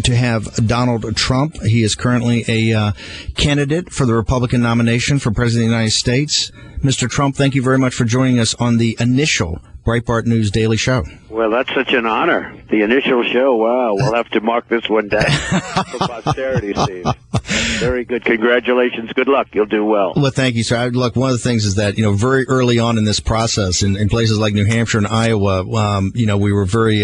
to have Donald Trump. He is currently a candidate for the Republican nomination for President of the United States. Mr. Trump, thank you very much for joining us on the initial Breitbart News Daily Show. Well, that's such an honor. The initial show, wow. We'll have to mark this one down for posterity, Steve. Very good. Congratulations. Good luck. You'll do well. Well, thank you, sir. Look, one of the things is that, very early on in this process, in places like New Hampshire and Iowa, we were very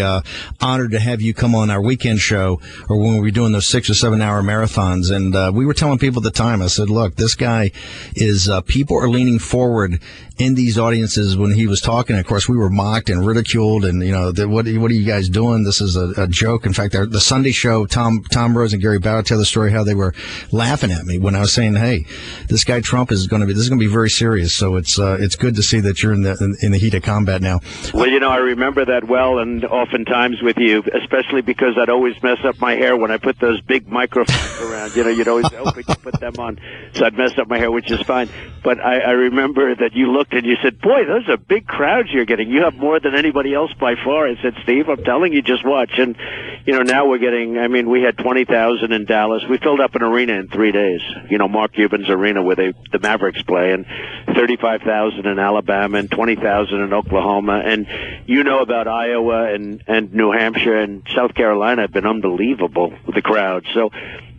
honored to have you come on our weekend show, or when we were doing those 6 or 7 hour marathons. And we were telling people at the time, I said, look, this guy is, people are leaning forward in these audiences when he was talking. Of course, we were mocked and ridiculed, and what are you guys doing? This is a joke. In fact, the Sunday show, Tom Rose and Gary Bauer tell the story how they were laughing at me when I was saying, "Hey, this guy Trump is going to be very serious." So it's good to see that you're in the heat of combat now. Well, I remember that well, and oftentimes with you, especially because I'd always mess up my hair when I put those big microphones around. You'd always open to put them on, so I'd mess up my hair, which is fine. But I remember that you looked and you said, "Boy, those are big crowds you're getting. You have more than anybody else by far." I said, "Steve, I'm telling you, just watch." And now we're getting. We had 20,000 in Dallas. We filled up an arena in 3 days. Mark Cuban's arena where the Mavericks play, and 35,000 in Alabama and 20,000 in Oklahoma. And about Iowa and New Hampshire and South Carolina have been unbelievable with the crowd. So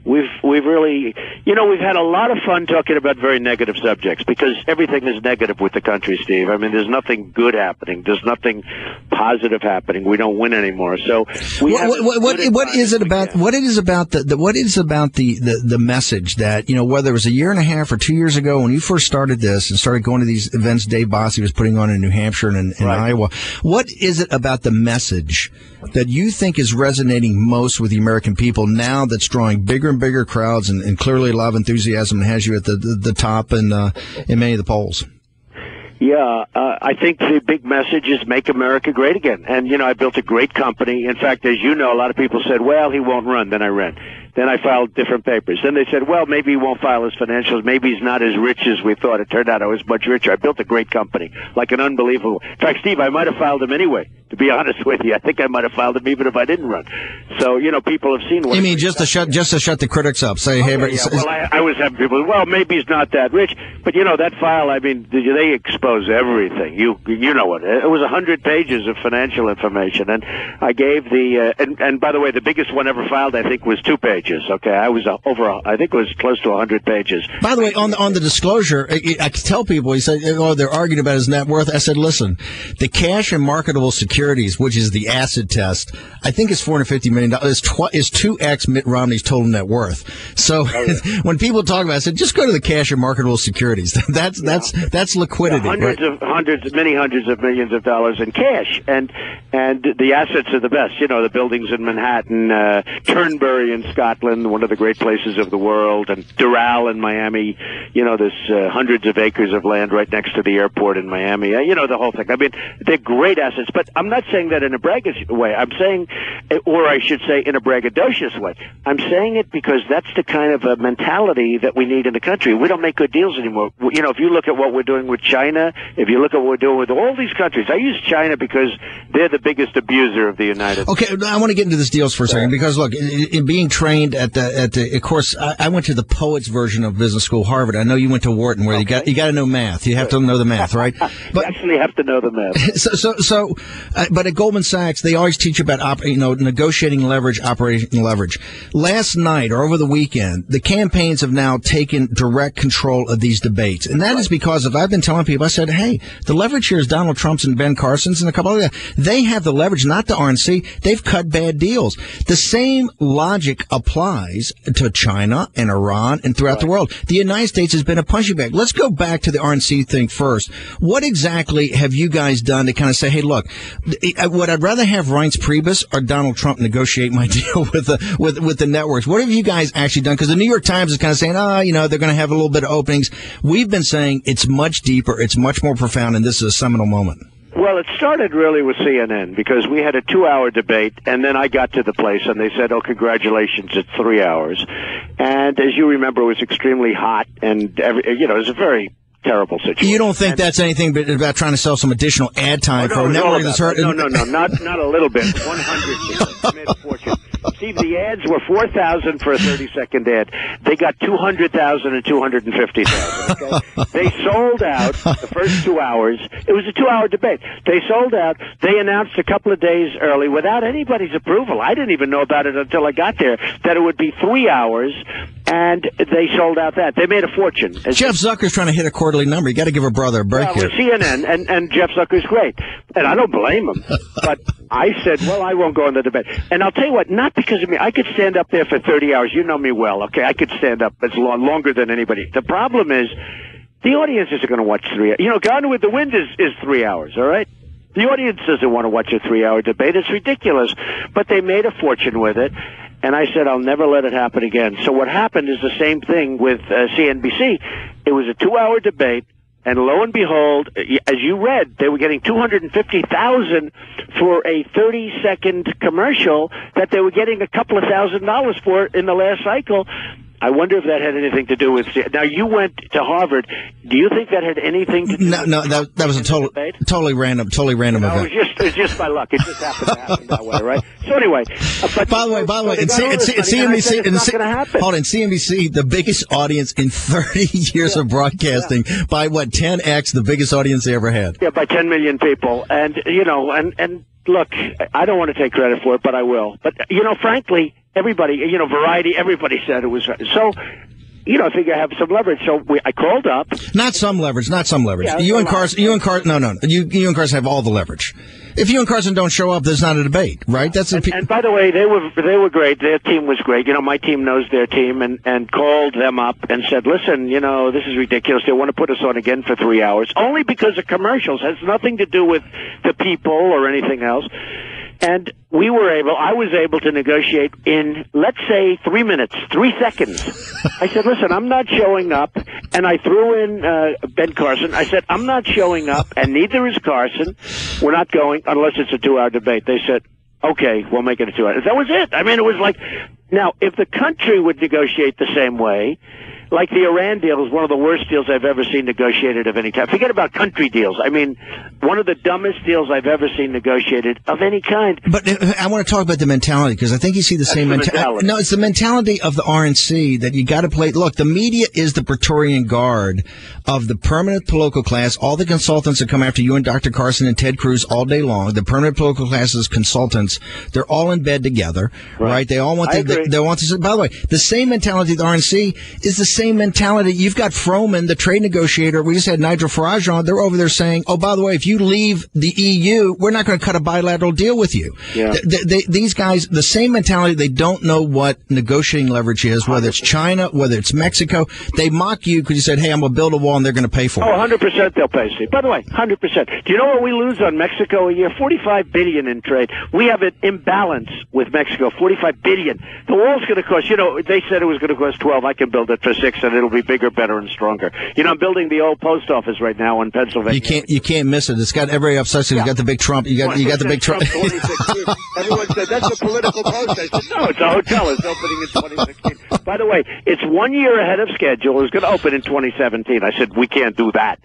we've really, we've had a lot of fun talking about very negative subjects, because everything is negative with the country, Steve. There's nothing good happening. There's nothing positive happening. We don't win anymore. So what is it about the message that, whether it was a year and a half or 2 years ago when you first started this and started going to these events Dave Bossie was putting on in New Hampshire and in Iowa, what is it about the message that you think is resonating most with the American people now that's drawing bigger and bigger crowds and clearly a lot of enthusiasm and has you at the top in many of the polls? Yeah, I think the big message is make America great again. And, I built a great company. In fact, as you know, a lot of people said, well, he won't run. Then I ran. Then I filed different papers. Then they said, well, maybe he won't file his financials. Maybe he's not as rich as we thought. It turned out I was much richer. I built a great company, like an unbelievable. In fact, Steve, I might have filed him anyway, to be honest with you. I think I might have filed him even if I didn't run. So, people have seen what. You mean just to shut the critics up? Say, hey, yeah. Well, I was having people, well, maybe he's not that rich. But, that file, they expose everything. You know it. It was 100 pages of financial information. And I gave and by the way, the biggest one ever filed, I think, was 2 pages. Okay. I was I think it was close to 100 pages. By the way, on the disclosure, I could tell people, he said, they're arguing about his net worth. I said, listen, the cash and marketable securities, which is the acid test, I think is $450 million. Is 2x Mitt Romney's total net worth. So when people talk about it, I said, just go to the cash and marketable securities. That's liquidity. Many hundreds of millions of dollars in cash. And the assets are the best. The buildings in Manhattan, Turnberry in Scotland, one of the great places of the world, and Doral in Miami. There's hundreds of acres of land right next to the airport in Miami. The whole thing. They're great assets, but I'm not saying that in a braggadocious way. I'm saying, or I should say in a braggadocious way. I'm saying it because that's the kind of a mentality that we need in the country. We don't make good deals anymore. If you look at what we're doing with China, if you look at what we're doing with all these countries, I use China because they're the biggest abuser of the United States. Okay, I want to get into this deals for a second because, look, in being trained at the of course, I went to the poets version of business school, Harvard. I know you went to Wharton, where you got to know math. You have to know the math, right? But you actually have to know the math. But at Goldman Sachs, they always teach you about negotiating leverage, operating leverage. Last night or over the weekend, the campaigns have now taken direct control of these debates, and that is because I've been telling people. I said, hey, the leverage here is Donald Trump's and Ben Carson's and a couple of them. They have the leverage, not the RNC. They've cut bad deals. The same logic applies to China and Iran and throughout the world. The United States has been a punching bag. Let's go back to the RNC thing first. What exactly have you guys done to kind of say, hey, look, would I'd rather have Reince Priebus or Donald Trump negotiate my deal with the networks? What have you guys actually done? Because the New York Times is kind of saying, they're going to have a little bit of openings. We've been saying it's much deeper, it's much more profound, and this is a seminal moment. Well, it started really with CNN because we had a 2-hour debate, and then I got to the place, and they said, oh, congratulations, it's 3 hours. And as you remember, it was extremely hot, and it was a very terrible situation. You don't think that's anything but about trying to sell some additional ad time for a network that's hurt? No, not a little bit. 100%. Made a fortune. believe the ads were $4,000 for a 30-second ad. They got $200,000 and $250,000. Okay, they sold out the first 2 hours. It was a 2-hour debate. They sold out. They announced a couple of days early, without anybody's approval. I didn't even know about it until I got there, that it would be 3 hours, and they sold out that. They made a fortune. Jeff Zucker's trying to hit a quarterly number. You got to give a brother a break here. CNN, and Jeff Zucker's great, and I don't blame him. But I said, well, I won't go in the debate. And I'll tell you what, not because of me. I could stand up there for 30 hours. You know me well, okay? I could stand up as longer than anybody. The problem is, the audience isn't going to watch 3 hours. You know, Gone with the Wind is 3 hours, all right? The audience doesn't want to watch a 3-hour debate. It's ridiculous. But they made a fortune with it. And I said, I'll never let it happen again. So what happened is the same thing with CNBC. It was a 2-hour debate. And lo and behold, as you read, they were getting $250,000 for a 30-second commercial that they were getting a couple of $1,000s for in the last cycle. I wonder if that had anything to do with. Now, you went to Harvard. Do you think that had anything to do? No, that was a totally random event. It was just by luck. It just happened to happen that way, right? So anyway, by the way, it's CNBC. Hold on, CNBC, the biggest audience in 30 years of broadcasting by 10x the biggest audience they ever had. Yeah, by 10 million people, and and look, I don't want to take credit for it, but I will. But frankly. Everybody, Variety, everybody said it was. So, I think I have some leverage. So I called up. Not some leverage. Yeah, you and Carson, no. You and Carson have all the leverage. If you and Carson don't show up, there's not a debate, right? And by the way, they were great. Their team was great. My team knows their team and called them up and said, listen, this is ridiculous. They want to put us on again for 3 hours, only because of commercials. It has nothing to do with the people or anything else. And I was able to negotiate in, let's say, 3 minutes, 3 seconds. I said, listen, I'm not showing up. And I threw in Ben Carson. I said, I'm not showing up, and neither is Carson. We're not going unless it's a 2-hour debate. They said, okay, we'll make it a 2 hour. That was it. I mean, it was like, now, if the country would negotiate the same way, like the Iran deal is one of the worst deals I've ever seen negotiated of any kind. Forget about country deals. I mean, one of the dumbest deals I've ever seen negotiated of any kind. But I want to talk about the mentality, because I think you see the same mentality. No, it's the mentality of the RNC that you got to play. Look, the media is the Praetorian Guard of the permanent political class. All the consultants that come after you and Dr. Carson and Ted Cruz all day long, the permanent political class's consultants, they're all in bed together, right? They all want they want to. By the way, the same mentality of the RNC is the same mentality. You've got Froman, the trade negotiator. We just had Nigel Farage on. They're over there saying, oh, by the way, if you leave the EU, we're not going to cut a bilateral deal with you. Yeah. These guys, the same mentality, they don't know what negotiating leverage is, whether it's China, whether it's Mexico. They mock you because you said, hey, I'm going to build a wall and they're going to pay for it. Oh, 100% they'll pay, Steve. By the way, 100%. Do you know what we lose on Mexico a year? $45 billion in trade. We have an imbalance with Mexico, $45 billion. The wall's going to cost, they said it was going to cost 12. I can build it for 6. And it'll be bigger, better, and stronger. I'm building the old post office right now in Pennsylvania. You can't miss it. It's got everybody obsessed. You got the big Trump. You got the big Trump. 2016. Everyone said that's a political post. I said no, it's a hotel. It's opening in 2016. By the way, it's 1 year ahead of schedule. It's going to open in 2017. I said we can't do that.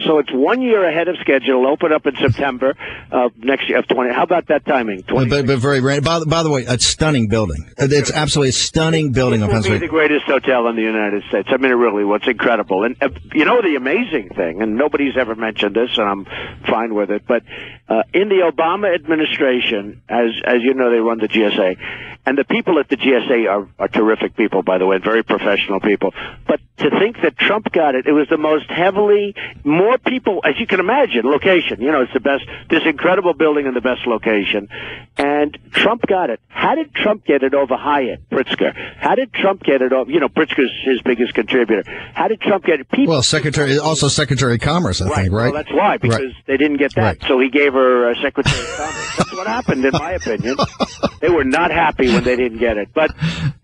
So it's 1 year ahead of schedule. It'll open up in September of next year of 20. How about that timing? But very random. By the way, a stunning building. It's absolutely a stunning building in Pennsylvania. It's the greatest hotel in the United States. I mean, it really was incredible. And the amazing thing, and nobody's ever mentioned this, and I'm fine with it, but in the Obama administration, as you know, they run the GSA, and the people at the GSA are terrific people, by the way, very professional people. But to think that Trump got it, it was the most more people, as you can imagine, location. It's the best, this incredible building in the best location. And Trump got it. How did Trump get it over Hyatt, Pritzker? How did Trump get it over, Pritzker's his biggest contributor. How did Trump get it? Well, Secretary of Commerce, I think, right? Well, that's why, because they didn't get that. Right. So he gave her Secretary of Commerce. That's what happened, in my opinion. They were not happy when they didn't get it. But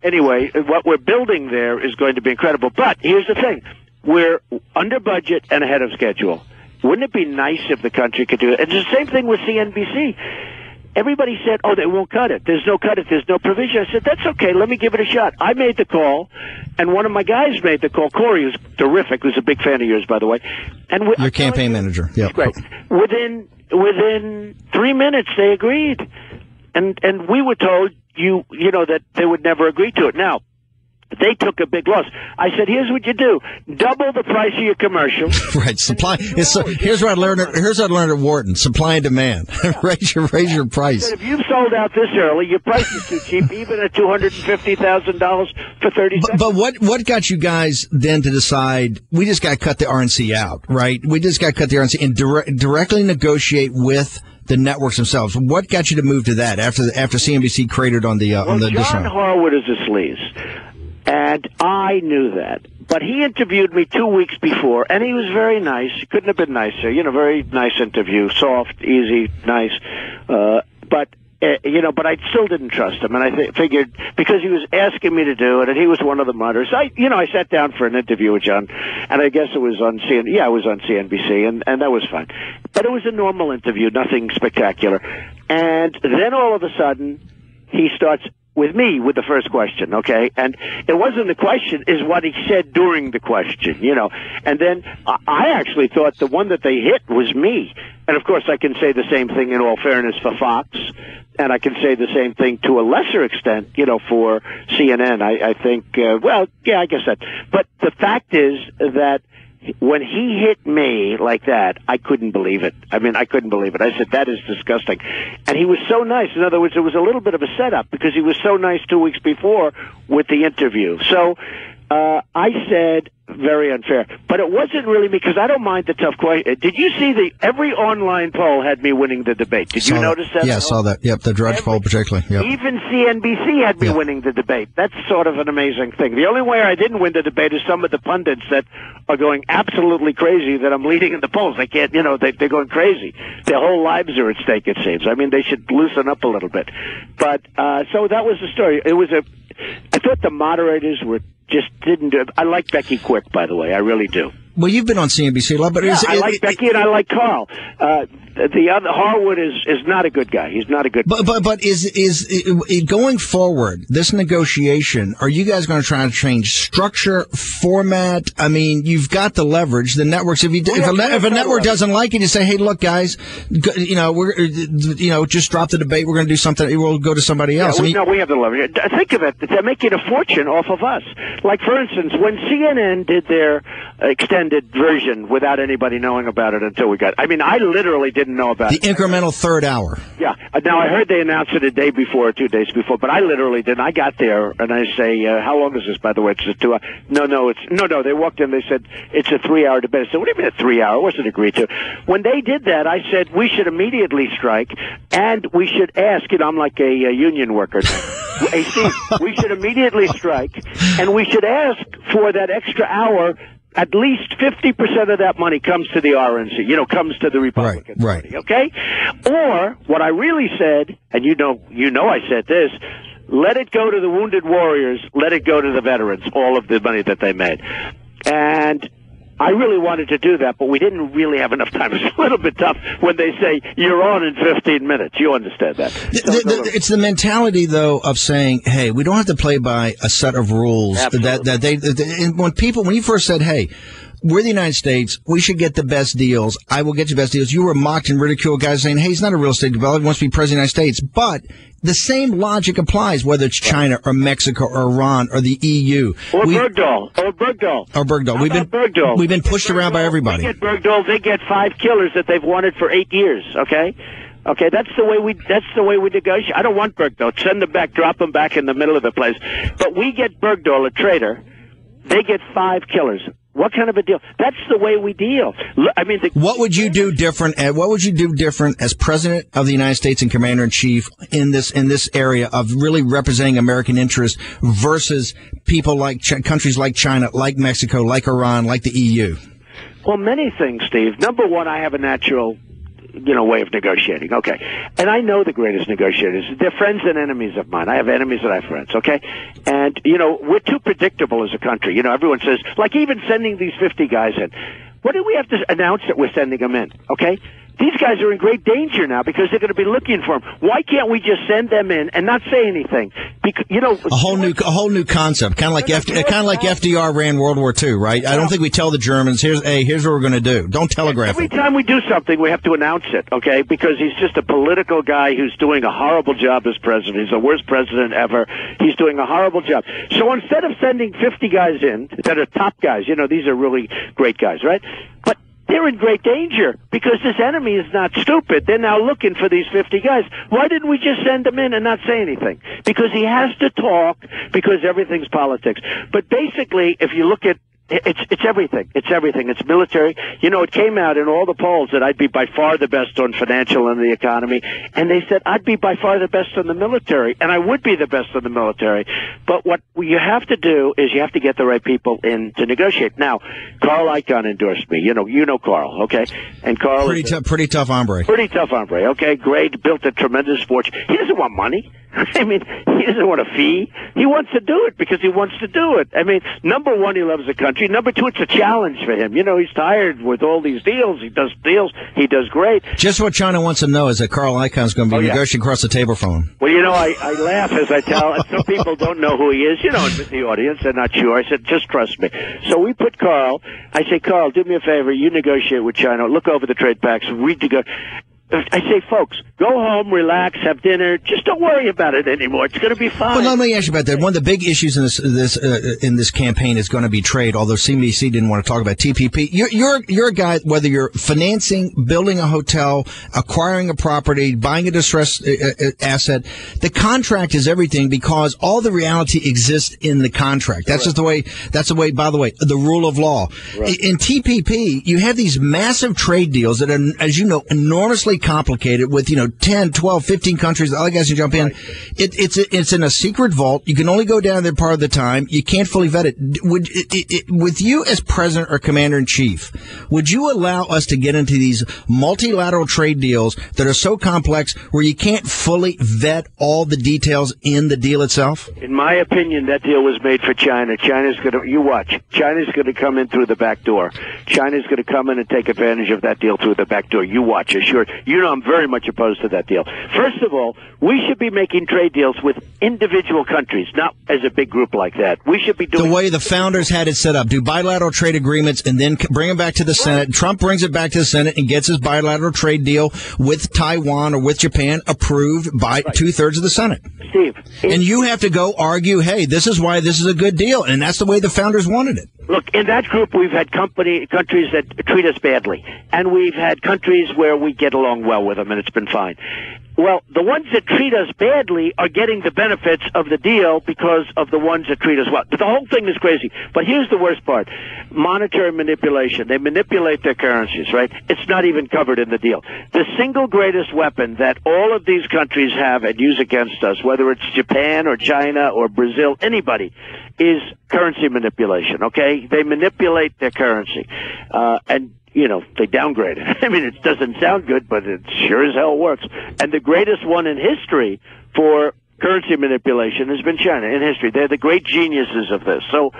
anyway, what we're building there is going to be incredible. But here's the thing. We're under budget and ahead of schedule. Wouldn't it be nice if the country could do it? It's the same thing with CNBC. Everybody said, oh, they won't cut it. There's no cut it. There's no provision. I said, that's okay. Let me give it a shot. I made the call, and one of my guys made the call. Corey, who's terrific, who's a big fan of yours, by the way. And your campaign manager. Yeah. Great. Within 3 minutes, they agreed. And we were told, that they would never agree to it. Now, they took a big loss. I said, here's what you do. Double the price of your commercial. Right. Supply. Here's what I learned at Wharton. Supply and demand. raise your price. I said, if you've sold out this early, your price is too cheap, even at $250,000 for 30 seconds. But what got you guys then to decide we just got to cut the RNC out, right? We just got to cut the RNC and directly negotiate with the networks themselves. What got you to move to that after CNBC cratered on the John Harwood is a sleaze. And I knew that. But he interviewed me 2 weeks before, and he was very nice. He couldn't have been nicer. Very nice interview. Soft, easy, nice. But I still didn't trust him. And I figured, because he was asking me to do it, and he was one of the mutters, I sat down for an interview with John, and I guess it was on CNBC, and that was fine. But it was a normal interview, nothing spectacular. And then all of a sudden, he starts with me with the first question, okay? And it wasn't the question, is what he said during the question, And then I actually thought the one that they hit was me. And of course I can say the same thing in all fairness for Fox, and I can say the same thing to a lesser extent, for CNN. I think, I guess that. But the fact is that when he hit me like that, I couldn't believe it. I couldn't believe it. I said, that is disgusting. And he was so nice. In other words, it was a little bit of a setup because he was so nice 2 weeks before with the interview. So I said, very unfair. But it wasn't really me, because I don't mind the tough question. Did you see every online poll had me winning the debate? Did you notice that? Yeah, I saw that. Yep, the Drudge poll particularly. Yep. Even CNBC had me winning the debate. That's sort of an amazing thing. The only way I didn't win the debate is some of the pundits that are going absolutely crazy that I'm leading in the polls. They can't, they're going crazy. Their whole lives are at stake, it seems. They should loosen up a little bit. But, so that was the story. I thought the moderators just didn't do it. I like Becky Quick, by the way. I really do. Well, you've been on CNBC a lot, but I like Becky and I like Carl. The other Harwood is not a good guy. He's not a good. But is going forward this negotiation? Are you guys going to try to change structure, format? You've got the leverage. The networks. If a network doesn't like it, you say, hey, look, guys, we're just drop the debate. We're going to do something. We'll go to somebody else. We have the leverage. Think of it. They're making a fortune off of us. Like, for instance, when CNN did their extended version without anybody knowing about it until we got. I literally didn't know about the incremental third hour. Yeah. Now I heard they announced it a day before or 2 days before, but I literally didn't. I got there and I say, "How long is this?" By the way, it's a 2 hour. No. They walked in. They said it's a 3 hour debate. I said, "What do you mean a 3 hour? It wasn't agreed to." When they did that, I said we should immediately strike and we should ask. I'm like a union worker. Hey, Steve, we should immediately strike and we should ask for that extra hour. At least 50% of that money comes to the RNC, comes to the Republican Party, okay? Or, what I really said, and you know I said this, let it go to the wounded warriors, let it go to the veterans, all of the money that they made. And I really wanted to do that, but we didn't really have enough time. It's a little bit tough when they say, you're on in 15 minutes. You understand that. It's the mentality, though, of saying, hey, we don't have to play by a set of rules. When you first said, hey, we're the United States, we should get the best deals, I will get you the best deals, you were mocked and ridiculed, guys saying, hey, he's not a real estate developer, he wants to be president of the United States. But the same logic applies, whether it's China or Mexico or Iran or the EU. Or Bergdahl. We've been pushed around by everybody. They get Bergdahl, they get 5 killers that they've wanted for 8 years, okay? Okay, that's the way we negotiate. I don't want Bergdahl. Send them back, drop them back in the middle of the place. But we get Bergdahl, a traitor. They get 5 killers. What kind of a deal? That's the way we deal. What would you do different? What would you do different as president of the United States and commander in chief in this area of really representing American interests versus people like countries like China, like Mexico, like Iran, like the EU? Well, many things, Steve. Number one, I have a natural way of negotiating. Okay. And I know the greatest negotiators. They're friends and enemies of mine. I have enemies and I have friends. Okay. And, we're too predictable as a country. Everyone says, like even sending these 50 guys in. What do we have to announce that we're sending them in? Okay. these guys are in great danger now because they're going to be looking for them. Why can't we just send them in and not say anything? Because, a whole new concept, kind of like FDR ran World War II, right? I don't think we tell the Germans, here's what we're going to do. Don't telegraph Every it. time we do something, we have to announce it, okay? Because he's just a political guy who's doing a horrible job as president. He's the worst president ever. He's doing a horrible job. So instead of sending 50 guys in that are top guys, these are really great guys, right? But they're in great danger because this enemy is not stupid. They're now looking for these 50 guys. Why didn't we just send them in and not say anything? Because he has to talk because everything's politics. But basically, if you look at it's everything. It's everything. It's military. It came out in all the polls that I'd be by far the best on financial and the economy. And they said I'd be by far the best on the military. And I would be the best on the military. But what you have to do is you have to get the right people in to negotiate. Now, Carl Icahn endorsed me. You know Carl, okay? And Carl pretty tough hombre. Pretty tough hombre, okay? Great. Built a tremendous fortune. He doesn't want money. I mean, he doesn't want a fee. He wants to do it because he wants to do it. I mean, number one, he loves the country. Number two, it's a challenge for him. He's tired with all these deals. He does deals. He does great. Just what China wants to know is that Carl Icahn's going to be negotiating across the table from him. Well, I laugh as I tell, and some people don't know who he is. In the audience, they're not sure. I said, just trust me. So we put Carl. I say, Carl, do me a favor. You negotiate with China. Look over the trade packs. I say, folks, go home, relax, have dinner. Just don't worry about it anymore. It's going to be fine. Well, let me ask you about that. One of the big issues in this campaign is going to be trade. Although CNBC didn't want to talk about TPP. You're a guy. Whether you're financing, building a hotel, acquiring a property, buying a distressed asset, the contract is everything because all the reality exists in the contract. That's just the way. That's the way. By the way, the rule of law. Right. In TPP, you have these massive trade deals that are, as you know, enormously complicated with 10, 12, 15 countries. The other guys can jump in. It's in a secret vault. You can only go down there part of the time. You can't fully vet it. With you as president or commander in chief, would you allow us to get into these multilateral trade deals that are so complex where you can't fully vet all the details in the deal itself? In my opinion, that deal was made for China. China's going to come in through the back door. China's going to come in and take advantage of that deal through the back door. You watch. Assure. I'm very much opposed to that deal. First of all, we should be making trade deals with individual countries, not as a big group like that. We should be doing the way the founders had it set up. Do bilateral trade agreements and then bring them back to the Senate. Trump brings it back to the Senate and gets his bilateral trade deal with Taiwan or with Japan approved by 2/3 of the Senate. Steve. And you have to go argue, hey, this is why this is a good deal. And that's the way the founders wanted it. Look, in that group, we've had countries that treat us badly. And we've had countries where we get along well with them, and it's been fine. Well, the ones that treat us badly are getting the benefits of the deal because of the ones that treat us well. But the whole thing is crazy. But here's the worst part. Monetary manipulation. They manipulate their currencies, right? It's not even covered in the deal. The single greatest weapon that all of these countries have and use against us, whether it's Japan or China or Brazil, anybody, is currency manipulation, okay? They manipulate their currency. They downgrade it. I mean, it doesn't sound good, but it sure as hell works. And the greatest one in history for currency manipulation has been China in history. They're the great geniuses of this. So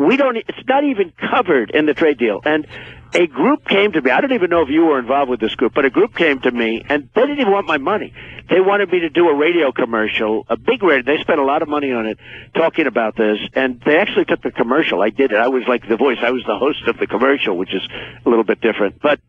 it's not even covered in the trade deal. And a group came to me. I don't even know if you were involved with this group, but a group came to me, and they didn't even want my money. They wanted me to do a radio commercial, a big radio. They spent a lot of money on it talking about this, and they actually took the commercial. I did it. I was like the voice. I was the host of the commercial, which is a little bit different. But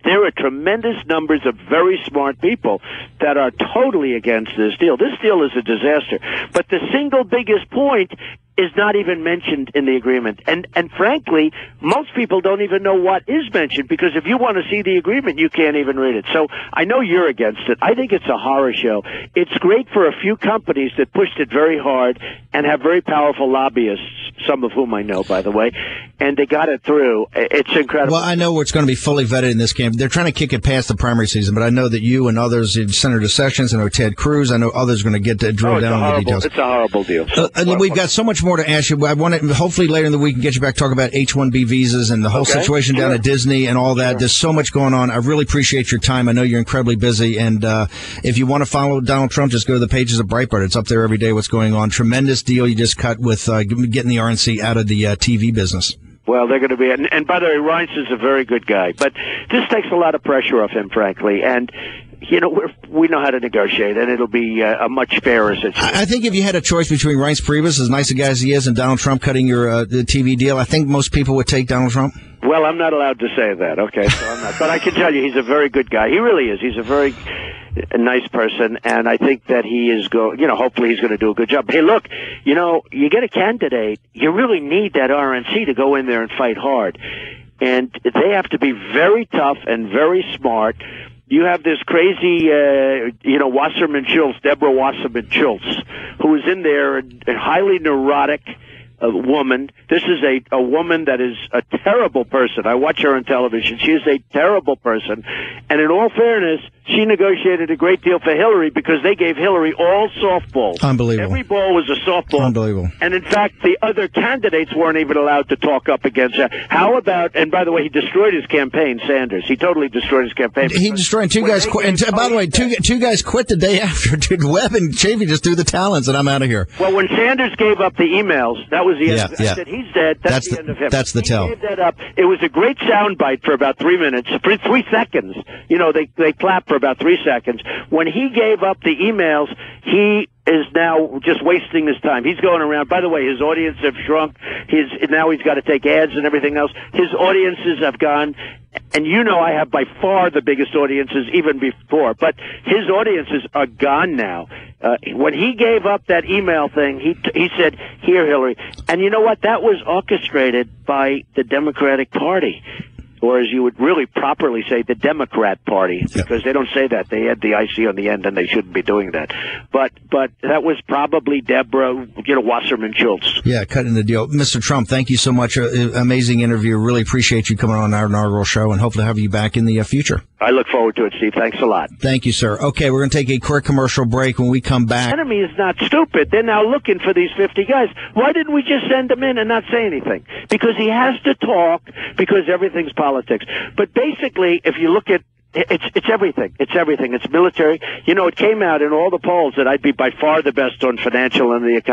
there are tremendous numbers of very smart people that are totally against this deal. This deal is a disaster. But the single biggest point is not even mentioned in the agreement. And frankly, most people don't even know what is mentioned, because if you want to see the agreement, you can't even read it. So I know you're against it. I think it's a horror show. It's great for a few companies that pushed it very hard and have very powerful lobbyists, some of whom I know, by the way, and they got it through. It's incredible. Well, I know it's going to be fully vetted in this camp. They're trying to kick it past the primary season, but I know that you and others, Senator Sessions, I know Ted Cruz, I know others are going to get to drill down on the details. It's a horrible deal. We've got so much more to ask you. I want to, hopefully later in the week, get you back to talk about H-1B visas and the whole situation down at Disney and all that. Sure. There's so much going on. I really appreciate your time. I know you're incredibly busy. And if you want to follow Donald Trump, just go to the pages of Breitbart. It's up there every day what's going on. Tremendous deal you just cut with getting the RNC out of the TV business. Well, they're going to be, and by the way, Reince is a very good guy, but this takes a lot of pressure off him, frankly, and we know how to negotiate, and it'll be a much fairer situation. I think if you had a choice between Reince Priebus, as nice a guy as he is, and Donald Trump cutting your the TV deal, I think most people would take Donald Trump. Well, I'm not allowed to say that, okay? So I'm not. But I can tell you he's a very good guy. He really is. He's a very nice person, and I think that he is hopefully he's going to do a good job. Hey, look, you get a candidate, you really need that RNC to go in there and fight hard. And they have to be very tough and very smart. You have this crazy, Wasserman Schultz, Deborah Wasserman Schultz, who is in there, a highly neurotic woman. This is a woman that is a terrible person. I watch her on television. She is a terrible person. And in all fairness, she negotiated a great deal for Hillary because they gave Hillary all softballs. Unbelievable. Every ball was a softball. Unbelievable. And in fact, the other candidates weren't even allowed to talk up against her. How about, and by the way, he destroyed his campaign, Sanders. He totally destroyed his campaign. He destroyed two guys. And by the way, two guys quit the day after. Dude, Webb and Chafee just threw the talents, and I'm out of here. Well, when Sanders gave up the emails, that was the end. I said, he's dead. That's the end of him. That's the tell. He gave that up. It was a great soundbite for about 3 minutes, for 3 seconds. They clapped for about 3 seconds. When he gave up the emails, he is now just wasting his time. He's going around. By the way, his audience have shrunk. Now he's got to take ads and everything else. His audiences have gone. And I have by far the biggest audiences even before, but his audiences are gone now. When he gave up that email thing, he said, "Here, Hillary." And you know what? That was orchestrated by the Democratic Party. Or as you would really properly say, the Democrat Party, because they don't say that. They add the IC on the end, and they shouldn't be doing that. But that was probably Deborah, Wasserman Schultz. Yeah, cutting the deal. Mr. Trump, thank you so much. Amazing interview. Really appreciate you coming on our inaugural show, and hopefully have you back in the future. I look forward to it, Steve. Thanks a lot. Thank you, sir. Okay, we're going to take a quick commercial break. When we come back... The enemy is not stupid. They're now looking for these 50 guys. Why didn't we just send them in and not say anything? Because he has to talk, because everything's politics. But basically, if you look at it's everything. It's everything. It's military. It came out in all the polls that I'd be by far the best on financial and the economy.